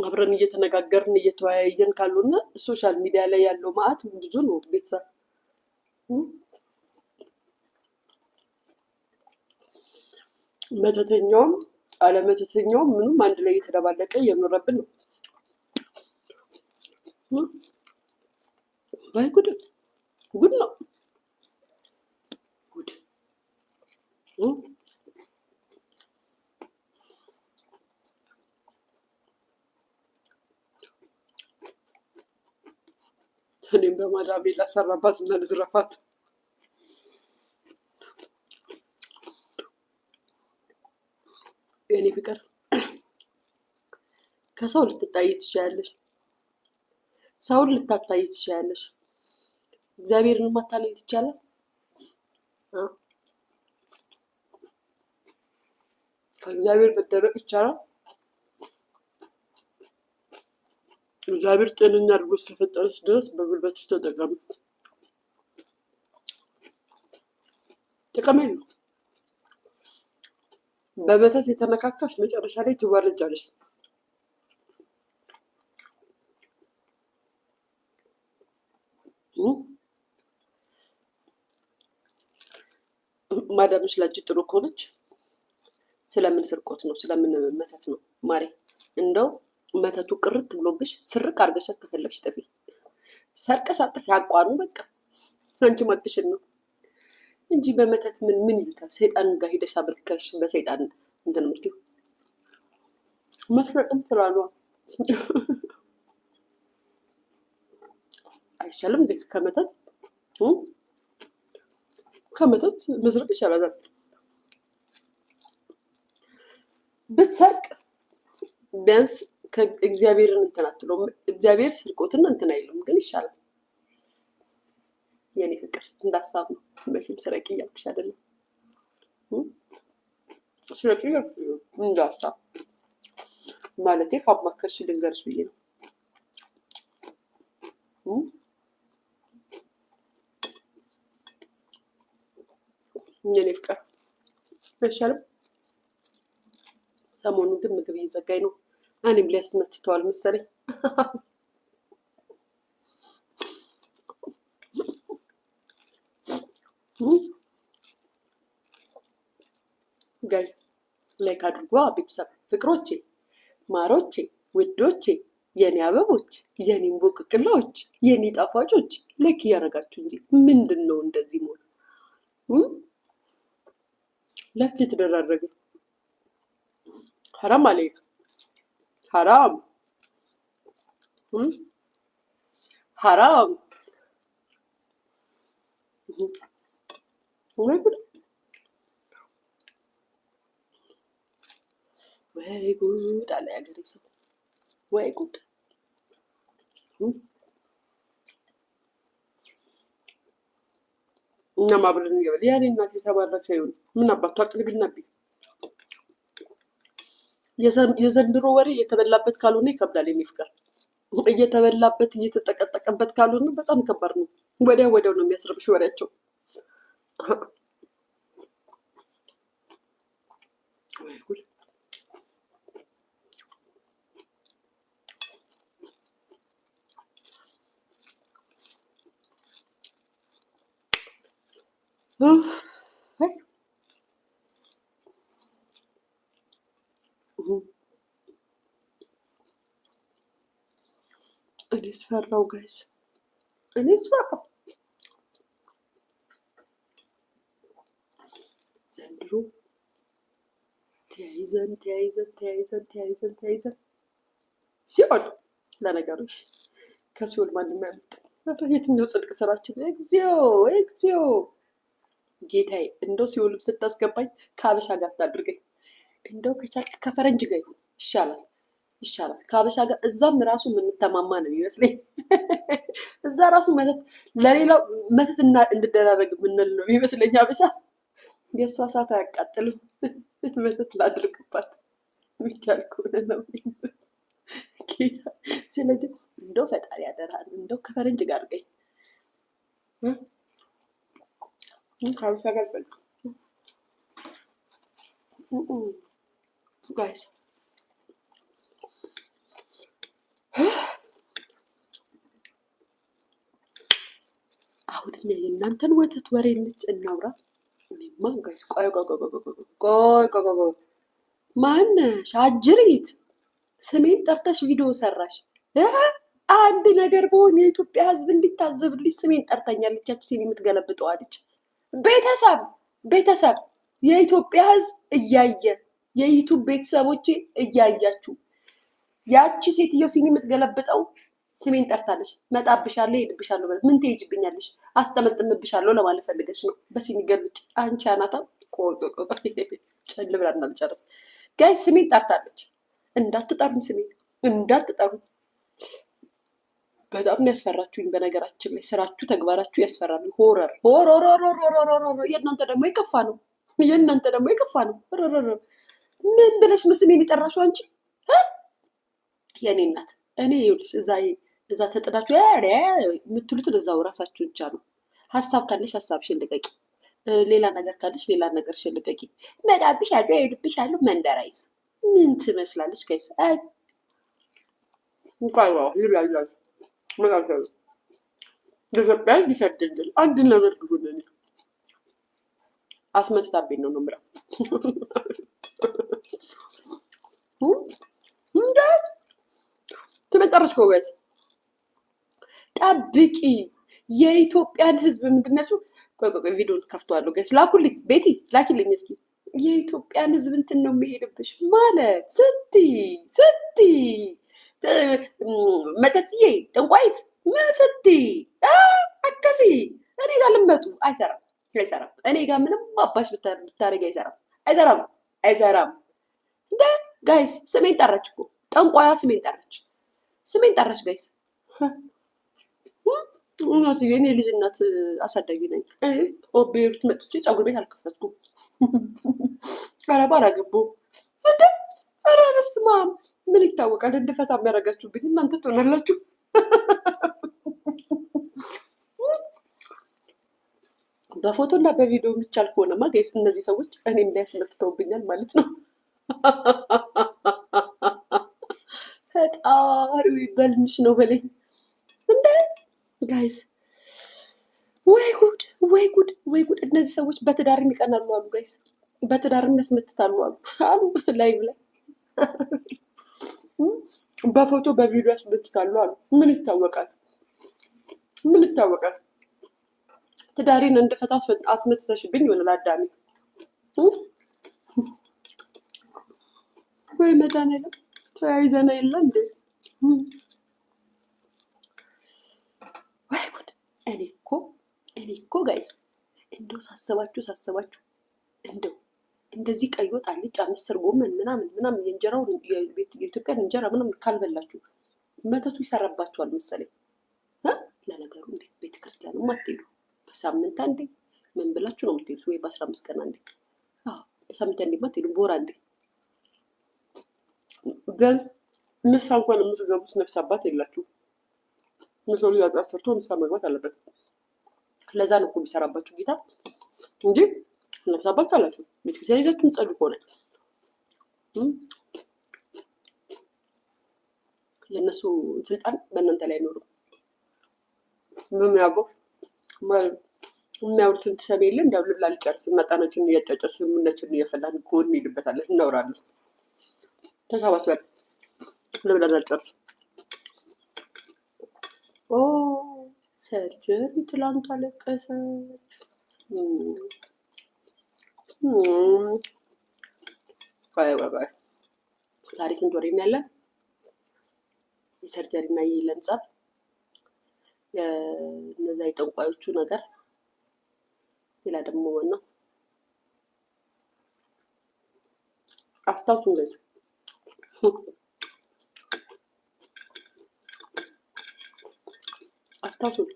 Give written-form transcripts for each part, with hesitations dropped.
አብረን እየተነጋገርን እየተወያየን ካሉና ሶሻል ሚዲያ ላይ ያለው ማአት ብዙ ነው ቤተሰብ መተተኛውም አለመተተኛውም ምንም አንድ ላይ እየተደባለቀ እየኖረብን ነው። ወይ ጉድ ጉድ ነው ጉድ። እኔም በማዳቤ ላሰራባት እና ልዝረፋት። የኔ ፍቅር ከሰው ልትጣይ ትችያለሽ፣ ሰውን ልታታይ ትችያለሽ። እግዚአብሔርን ማታለል ይቻላል? ከእግዚአብሔር መደበቅ ይቻላል? እግዚአብሔር ጤነኛ አድርጎ እስከፈጠረች ድረስ በጉልበትሽ ተጠቀሚ። ጥቅም የለው። በመተት የተነካካሽ መጨረሻ ላይ ትዋረጃለሽ። ማዳምሽ ላንቺ ጥሩ ከሆነች ስለምን ስርቆት ነው? ስለምን መተት ነው? ማሬ እንደው መተቱ ቅርት ብሎብሽ ስርቅ አድርገሻት ከፈለግሽ ጥፊ። ሰርቀሽ አጥፊ አቋኑ በቃ አንቺ ማጥሽን ነው እንጂ በመተት ምን ይሉታል? ሰይጣን ጋር ሄደሽ አብልከሽ በሰይጣን እንትን ምትዩ መስረቅም ስላሉ አይሻልም? ደስ ከመተት መስረቅ ይሻላል። ብትሰርቅ ቢያንስ ከእግዚአብሔርን እንትን አትለውም። እግዚአብሔር ስርቆትን እንትን አይልም፣ ግን ይሻላል። የኔ ፍቅር እንዳሳብ ነው። መቼም ስረቂ እያልኩሽ አይደለም። ስረቂ እንዳሳብ ማለቴ ካማከርሽ ልንገርሽ ብዬ ነው። የኔ ፍቅር አይሻልም? ሰሞኑን ግን ምግብ እየዘጋኝ ነው። እኔም ሊያስመትተዋል መሰለኝ። ጋይስ ላይክ አድርጓ ቤተሰብ ፍቅሮቼ፣ ማሮቼ፣ ውዶቼ፣ የኔ አበቦች፣ የኔ እንቦቅቅላዎች፣ የኔ ጣፋጮች ላይክ እያደረጋችሁ እንጂ ምንድን ነው እንደዚህ ሞል ላይክ የተደራረገ ሐራም አለይክ ሐራም ሐራም ወይ ጉድ ወይ ጉድ አለ ያገሬ ሰው። ወይ ጉድ እኛም አብረን እንገበል። ያኔ እናቴ የተባረከ ይሁን። ምን አባቱ አቅልብናብኝ። የዘንድሮ ወሬ እየተበላበት ካልሆነ ይከብዳል። የኔ ፍቅር እየተበላበት እየተጠቀጠቀበት ካልሆነ በጣም ከባድ ነው። ወዲያው ነው የሚያስረብሽ ወሬያቸው። እኔ ስፈራው ጋይስ፣ እኔ ስፈራው ዘንድሮ ተያይዘን ሲኦል። ለነገሩ ከሲኦል ማንም አያመልጥም። የትኛው ጽድቅ ስራችን? እግዚኦ ጌታዬ፣ እንደው ሲኦልም ስታስገባኝ ከአበሻ ጋር ታድርገኝ። እንደው ከቻልክ ከፈረንጅ ጋር ይሁን ይሻላል ከአበሻ ጋር። እዛም ራሱ የምንተማማ ነው ይመስለኝ። እዛ ራሱ መተት ለሌላው መተት እንድደራረግ የምንል ነው ይመስለኝ። አበሻ የእሷ እሳት አያቃጥልም። መተት ላድርግባት የሚቻል ከሆነ ነው ጌታ። ስለዚህ እንደው ፈጣሪ ያደራል፣ እንደው ከፈረንጅ ጋር አድርገኝ። ከአበሻ ጋር ፈልግ ጋይስ። አሁን እኛ የእናንተን ወተት ወሬ እናውራ። እኔማ ጋይስ ቆይ ማነሽ አጅሪት ስሜን ጠርተሽ ቪዲዮ ሰራሽ። አንድ ነገር በሆን የኢትዮጵያ ሕዝብ እንዲታዘብልኝ ስሜን ጠርታኛለች። ያቺ ሲኒ የምትገለብጠዋለች። ቤተሰብ የኢትዮጵያ ሕዝብ እያየ የዩቱብ ቤተሰቦቼ እያያችሁ ያቺ ሴትዮ ሲኒ የምትገለብጠው ስሜን ጠርታለች። መጣብሻለሁ፣ ሄድብሻለሁ፣ ምን ትሄጂብኛለሽ? አስጠመጥምብሻለሁ ለማለት ፈልገሽ ነው። በሲኒ ገልብጭ አንቺ አናታ ጨል ብላ እንዳልጨርስ ጋይ ስሜን ጠርታለች። እንዳትጠሩኝ፣ ስሜን እንዳትጠሩኝ። በጣም ነው ያስፈራችሁኝ። በነገራችን ላይ ስራችሁ፣ ተግባራችሁ ያስፈራሉ። ሆረር የእናንተ ደግሞ የከፋ ነው። የእናንተ ደግሞ የከፋ ነው። ምን ብለሽ ነው ስሜን የጠራሽው አንቺ? የእኔ እናት እኔ ይኸውልሽ እዛ ተጥዳችሁ የምትሉትን እዛው ራሳችሁ ብቻ ነው። ሀሳብ ካለሽ ሀሳብሽን ልቀቂ፣ ሌላ ነገር ካለሽ ሌላ ነገርሽን ልቀቂ። መጣብሻለሁ፣ እሄድብሻለሁ፣ መንደራይዝ ምን ትመስላለች? ከይስ እንኳን ይላል መጣብሻለሁ ለኢትዮጵያ ይፈቅድልኝ አንድን ለመርግቡን እኔ አስመትታብኝ ነው የምለው እንዴ ትመጣረች እኮ ጋይስ ጠብቂ። የኢትዮጵያን ሕዝብ ምንድን ናቸው? ቆይ ቪዲዮን ከፍተዋለሁ ጋይስ። ላኩልኝ፣ ቤቲ ላኪልኝ እስኪ። የኢትዮጵያን ሕዝብ እንትን ነው የሚሄድብሽ ማለት ስትይ መተትዬ ጠንቋይት መስቲ አከሲ እኔ ጋር ልመጡ አይሰራም። እኔ ጋር ምንም አባሽ ብታደርጊ አይሰራም። እንደ ጋይስ ስሜን ጠራች እኮ ጠንቋያ ስሜን ጠራች ጋይስ። እውነት የኔ ልጅ እናት አሳዳጊ ነኝ። ቤት መጥቼ ፀጉር ቤት አልከፈትኩም። ኧረ ባላገባሁም እንደ ኧረ በስመ አብ ምን ይታወቃል። እንድፈታ የሚያደርጋችሁብኝ እናንተ ትሆናላችሁ። በፎቶ እና በቪዲዮ የሚቻል ከሆነማ ጋይስ እነዚህ ሰዎች እኔም ላይ ያስመትተውብኛል ማለት ነው። ፈጣሪ በልምሽ ነው በለኝ እንደ ጋይስ። ወይ ጉድ! እነዚህ ሰዎች በትዳር ይቀናሉ አሉ ጋይስ። በትዳር ያስመትታሉ አሉ ላይቭ ላይ በፎቶ በቪዲዮ ያስመትታሉ አሉ። ምን ይታወቃል? ትዳሬን እንድፈታ አስመትተሽብኝ ይሆናል አዳሚ። ወይ መድኃኒዓለም ተያይዘን የለ እንዴ? ወይ ጉድ! እኔ እኮ ጋይስ እንደው ሳስባችሁ እንደው እንደዚህ ቀይ ወጥ፣ አልጫ፣ ምስር፣ ጎመን ምናምን የእንጀራውን የኢትዮጵያን እንጀራ ምናምን ካልበላችሁ መተቱ ይሰራባችኋል መሰለኝ። ለነገሩ እንዴ ቤተክርስቲያንም አትሄዱ። በሳምንት አንዴ ምን ብላችሁ ነው የምትሄዱት? ወይ በ15 ቀን አንዴ? በሳምንት አንዴ አትሄዱ፣ በወር አንዴ። ግን ንሳ እንኳን የምትገቡት ነፍስ አባት የላችሁ። ሰው ልጅ ኃጢአት ሰርቶ ንሳ መግባት አለበት። ለዛ ነው እኮ የሚሰራባችሁ ጌታ እንጂ ነፍስ አባት አላችሁ። ቤተክርስቲያን ሄዳችሁ የምትጸልዩ ከሆነ የእነሱ ስልጣን በእናንተ ላይ አይኖርም። የሚያወሩትን ትሰሚ የለ እንዳው ልብላ ልጨርስ መጣናችን እያጫጨስ ምናችን እየፈላን ጎን ይልበታለን እናወራለን። ተሰባስበን ልብላን አልጨርስ። ሰርጀሪ ትላንት አለቀሰች። ዛሬ ስንት ወሬ ነው ያለን? የሰርጀሪ እና የለንጻር የነዛ የጠንቋዮቹ ነገር። ሌላ ደግሞ ነው አስታውሱን ገዝ አስታውሱን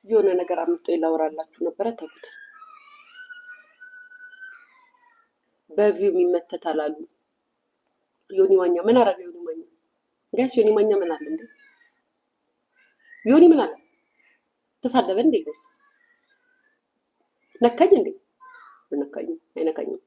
የሆነ ነገር አምጥቶ ይላወራላችሁ ነበረ። ተውት። በቪው የሚመተታል አሉ። ዮኒ ማኛ ምን አረገ? ዮኒ ማኛ ጋይስ ዮኒ ማኛ ምን አለ እንዴ? ዮኒ ምን አለ? ተሳደበ እንዴ? ጋይስ ነካኝ እንዴ? ነካኝ አይነካኝም።